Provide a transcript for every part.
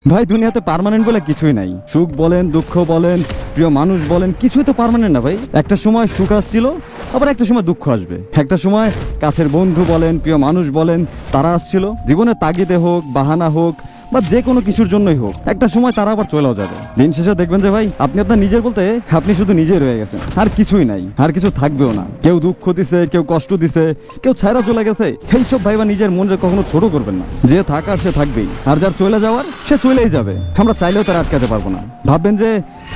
ভাই দুনিয়াতে পার্মানেন্ট বলে কিছুই নাই। সুখ বলেন, দুঃখ বলেন, প্রিয় মানুষ বলেন, কিছুই তো পার্মানেন্ট না ভাই। একটা সময় সুখ আসছিল, আবার একটা সময় দুঃখ আসবে। একটা সময় কাছের বন্ধু বলেন, প্রিয় মানুষ বলেন, তারা আসছিল। জীবনে তাগিদে হোক, বাহানা হোক, বা যে কোনো কিছুর জন্যই হোক, একটা সময় তারা আবার চলেও যাবে। দিন শেষে দেখবেন যে ভাই আপনি আপনার নিজের বলতে আপনি শুধু নিজেই রয়ে গেছেন, আর কিছুই নাই, আর কিছু থাকবেও না। কেউ দুঃখ দিছে, কেউ কষ্ট দিছে, কেউ ছাইরা চলে গেছে, এইসব ভাইবা নিজের মনকে কখনো ছোট করবেন না। যে থাকার সে থাকবেই, আর যার চলে যাওয়ার সে চলেই যাবে। আমরা চাইলেও তারা আটকাতে পারবো না। ভাববেন যে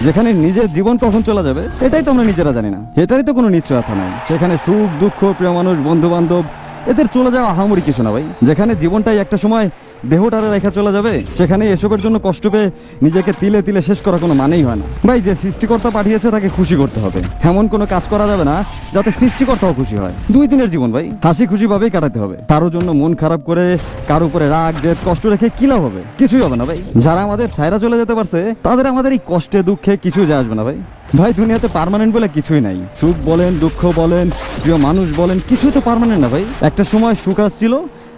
যেখানে নিজের জীবন কখন চলে যাবে এটাই তো আমরা নিজেরা জানি না, এটারই তো কোনো নিশ্চয়তা নাই। সেখানে সুখ দুঃখ, প্রিয় মানুষ, বন্ধু বান্ধব, এদের চলে যাওয়া আহামরি কিছু না ভাই। যেখানে জীবনটাই একটা সময় দেহটারে রেখা চলে যাবে, সেখানে এসবের জন্য কষ্ট পেয়ে নিজেকে তিলে তিলে শেষ করা কোনো মানেই হয় না ভাই। যে সৃষ্টিকর্তা পাঠিয়েছে তাকে খুশি করতে হবে, এমন কোনো কাজ করা যাবে না যাতে সৃষ্টিকর্তাও খুশি হয়। 2 দিনের জীবন ভাই, হাসি খুশি ভাবেই কাটাতে হবে। কারোর জন্য মন খারাপ করে, কারোর উপরে রাগ জেদ কষ্ট রেখে কি লাভ হবে? কিছুই হবে না ভাই। যারা আমাদের ছাইরা চলে যেতে পারছে তাদের আমাদের এই কষ্টে দুঃখে কিছুই যায় আসবে না ভাই। ভাই দুনিয়াতে পার্মানেন্ট বলে কিছুই নাই। সুখ বলেন, দুঃখ বলেন, প্রিয় মানুষ বলেন, কিছুই তো পার্মানেন্ট না ভাই। একটা সময় সুখ আসছিল,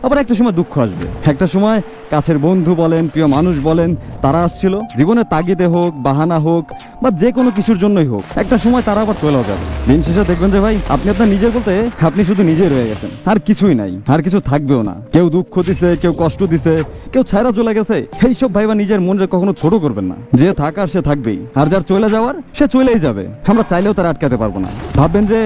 আবার একটা সময় দুঃখ আসবে। একটা সময় কাছের বন্ধু বলেন, প্রিয় মানুষ বলেন, তারা আসছিল। জীবনে তাগিদে হোক, বাহানা হোক, বা যে কোনো কিছুর জন্যই হোক, একটা সময় তারা আবার চলেও যাবে। দিন শেষে দেখবেন যে ভাই আপনি আপনার নিজের বলতে আপনি শুধু নিজেই রয়ে গেছেন, আর কিছুই নাই, আর কিছু থাকবেও না। কেউ দুঃখ দিছে, কেউ কষ্ট দিছে, কেউ ছাইরা চলে গেছে, এইসব ভাইবা নিজের মনকে কখনো ছোট করবেন না। যে থাকার সে থাকবেই, আর যার চলে যাওয়ার সে চলেই যাবে। আমরা চাইলেও তারা আটকাতে পারবো না। ভাববেন যে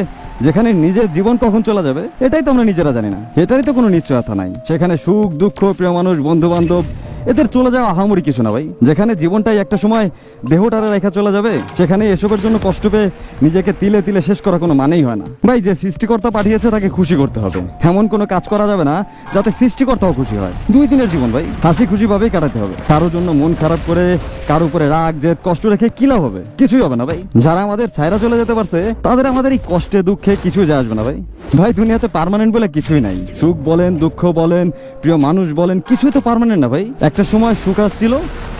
যেখানে নিজের জীবন কখন চলে যাবে এটাই তো আমরা নিজেরা জানি না, এটারই তো কোনো নিশ্চয়তা নাই। সেখানে সুখ দুঃখ, প্রিয় মানুষ, বন্ধু বান্ধব, এদের চলে যাওয়া আহামরি কিছু না ভাই। যেখানে জীবনটাই একটা সময় দেহটারে রেখা চলে যাবে, সেখানে এসবের জন্য কষ্ট পেয়ে নিজেকে তিলে তিলে শেষ করা কোনো মানেই হয় না ভাই। যে সৃষ্টিকর্তা পাঠিয়েছে তাকে খুশি করতে হবে, এমন কোনো কাজ করা যাবে না যাতে সৃষ্টিকর্তাও খুশি হয়। 2 দিনের জীবন ভাই, হাসি খুশি ভাবেই কাটাতে হবে। কারোর জন্য মন খারাপ করে, কারোর উপরে রাগ জেদ কষ্ট রেখে কি লাভ হবে? কিছুই হবে না ভাই। যারা আমাদের ছাইরা চলে যেতে পারছে তাদের আমাদের এই কষ্টে দুঃখে কিছুই যায় আসবে না ভাই। ভাই দুনিয়াতে পার্মানেন্ট বলে কিছুই নাই। সুখ বলেন, দুঃখ বলেন, প্রিয় মানুষ বলেন, কিছুই তো পার্মানেন্ট না ভাই। একটা সময় সুখ আসছিল,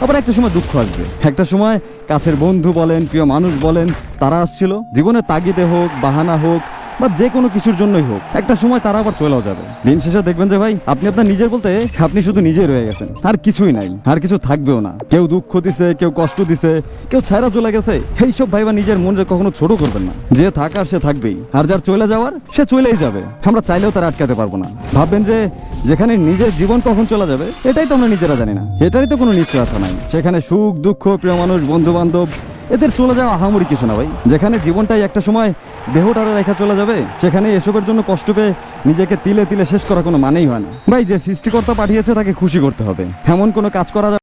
আবার একটা সময় দুঃখ আসবে। একটা সময় কাছের বন্ধু বলেন, প্রিয় মানুষ বলেন, তারা আসছিল। জীবনে তাগিদে হোক, বাহানা হোক, বা যে কোনো কিছুর জন্যই হোক, একটা সময় তারা আবার চলেও যাবে। দিন শেষে দেখবেন যে ভাই আপনি আপনার নিজের বলতে আপনি শুধু নিজেই রয়ে গেছেন, আর কিছুই নাই, আর কিছু থাকবেও না। কেউ দুঃখ দিছে, কেউ কষ্ট দিছে, কেউ ছাইরা চলে গেছে, এইসব ভাইবা নিজের মনকে কখনো ছোট করবেন না। যে থাকার সে থাকবেই, আর যার চলে যাওয়ার সে চলেই যাবে। আমরা চাইলেও তারা আটকাতে পারবো না। ভাববেন যে যেখানে নিজের জীবন কখন চলে যাবে এটাই তো আমরা নিজেরা জানি না, এটারই তো কোনো নিশ্চয়তা নাই। সেখানে সুখ দুঃখ, প্রিয় মানুষ, বন্ধু বান্ধব, এদের চলে যাওয়া আহামরি কিছু না ভাই। যেখানে জীবনটাই একটা সময় দেহটারে রেখা চলে যাবে, সেখানে এসবের জন্য কষ্ট পেয়ে নিজেকে তিলে তিলে শেষ করা কোনো মানেই হয় না ভাই। যে সৃষ্টিকর্তা পাঠিয়েছে তাকে খুশি করতে হবে, এমন কোনো কাজ করা